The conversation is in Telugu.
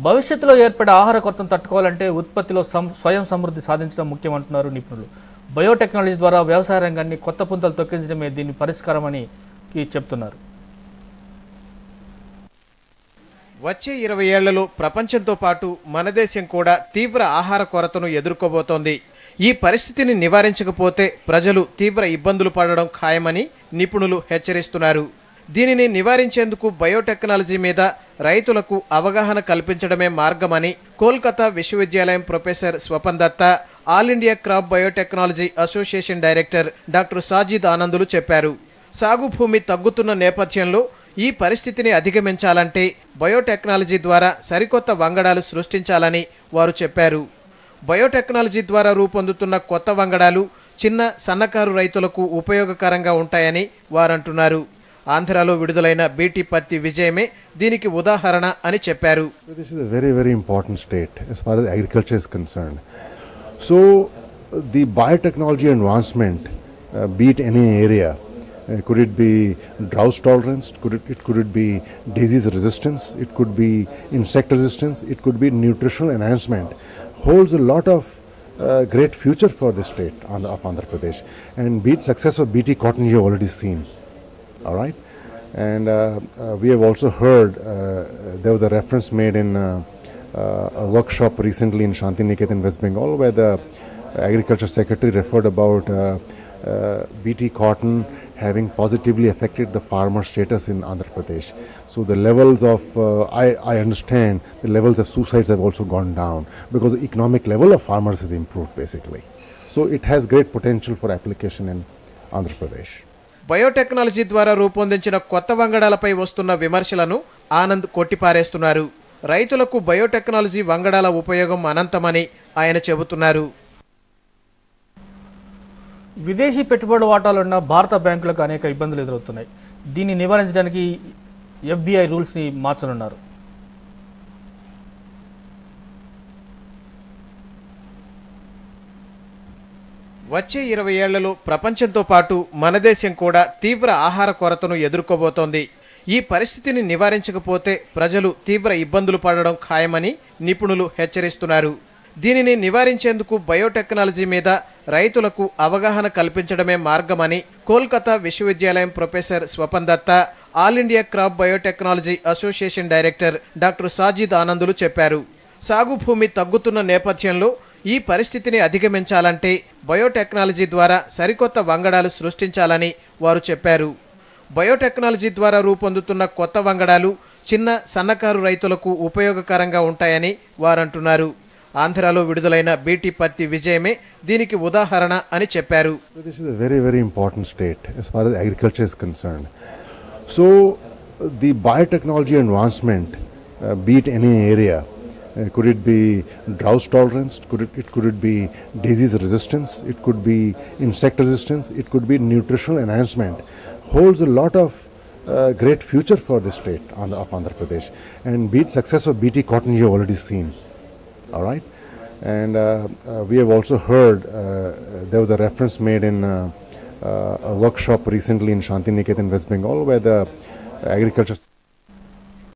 భవిష్యత్తులో ఏర్పడే ఆహార కొరతను తట్టుకోవాలంటే ఉత్పత్తిలో స్వయం సమృద్ధి సాధించడం ముఖ్యమంటున్నారు నిపుణులు. బయోటెక్నాలజీ ద్వారా వ్యవసాయ రంగాన్ని కొత్త పుంతలు తొక్కించడమే దీని పరిష్కారమని చెప్తున్నారు. వచ్చే 20 ఏళ్లలో ప్రపంచంతో పాటు మన దేశం కూడా తీవ్ర ఆహార కొరతను ఎదుర్కోబోతోంది. ఈ పరిస్థితిని నివారించకపోతే ప్రజలు తీవ్ర ఇబ్బందులు పడడం ఖాయమని నిపుణులు హెచ్చరిస్తున్నారు. దీనిని నివారించేందుకు బయోటెక్నాలజీ మీద రైతులకు అవగాహన కల్పించడమే మార్గమని కోల్కతా విశ్వవిద్యాలయం professor Swapan Dutta, All India Crop Biotechnology Association director doctor Sajid ఆనందులు చెప్పారు. సాగు భూమి తగ్గుతున్న నేపథ్యంలో ఈ పరిస్థితిని అధిగమించాలంటే బయోటెక్నాలజీ ద్వారా సరికొత్త వంగడాలు సృష్టించాలని వారు చెప్పారు. బయోటెక్నాలజీ ద్వారా రూపొందుతున్న కొత్త వంగడాలు చిన్న సన్నకారు రైతులకు ఉపయోగకరంగా ఉంటాయని వారంటున్నారు. ఆంధ్రాలో విడుదలైన బీటీ పత్తి విజయమే దీనికి ఉదాహరణ అని చెప్పారు. This is a very, very important state as far as agriculture is concerned. So the biotechnology advancement, be it any area, could it be drought tolerance, could it be disease resistance, it could be insect resistance, it could be nutritional enhancement, holds a lot of great future for the state of Andhra Pradesh. And be it success of BT cotton you have already seen. All right, and we have also heard there was a reference made in a workshop recently in Shantiniketan, West Bengal, where the agriculture secretary referred about BT cotton having positively affected the farmer status in Andhra Pradesh. So the levels of, I understand, the levels of suicides have also gone down because the economic level of farmers has improved basically. So it has great potential for application in Andhra Pradesh. Biotechnology ద్వారా రూపొందించిన కొత్త వంగడాలపై వస్తున్న విమర్శలను ఆనంద్ కొట్టిపారేస్తున్నారు. రైతులకు బయోటెక్నాలజీ వంగడాల ఉపయోగం అనంతమని ఆయన చెబుతున్నారు. విదేశీ పెట్టుబడి వాటాలున్న భారత బ్యాంకులకు అనేక ఇబ్బందులు ఎదురవుతున్నాయి. దీన్ని నివారించడానికి ఎఫ్బిఐ రూల్స్ని మార్చనున్నారు. వచ్చే 20 ఏళ్లలో ప్రపంచంతో పాటు మన దేశం కూడా తీవ్ర ఆహార కొరతను ఎదుర్కోబోతోంది. ఈ పరిస్థితిని నివారించకపోతే ప్రజలు తీవ్ర ఇబ్బందులు పడడం ఖాయమని నిపుణులు హెచ్చరిస్తున్నారు. దీనిని నివారించేందుకు బయోటెక్నాలజీ మీద రైతులకు అవగాహన కల్పించడమే మార్గమని కోల్కతా విశ్వవిద్యాలయం professor Swapan Dutta, All India Crop Biotechnology Association director doctor Sajid ఆనందులు చెప్పారు. సాగు భూమి తగ్గుతున్న నేపథ్యంలో ఈ పరిస్థితిని అధిగమించాలంటే బయోటెక్నాలజీ ద్వారా సరికొత్త వంగడాలు సృష్టించాలని వారు చెప్పారు. బయోటెక్నాలజీ ద్వారా రూపొందుతున్న కొత్త వంగడాలు చిన్న సన్నకారు రైతులకు ఉపయోగకరంగా ఉంటాయని వారంటున్నారు. ఆంధ్రాలో విడుదలైన బీటీ పత్తి విజయమే దీనికి ఉదాహరణ అని చెప్పారు. This is a very, very important state as far as agriculture is concerned. So the biotechnology advancement, be it any area, could it be drought tolerance, could it be disease resistance, it could be insect resistance, it could be nutritional enhancement, holds a lot of great future for the state of Andhra Pradesh. And be it success of BT cotton you have already seen. All right, and we have also heard there was a reference made in a workshop recently in Shantiniketan, West Bengal, where the agriculture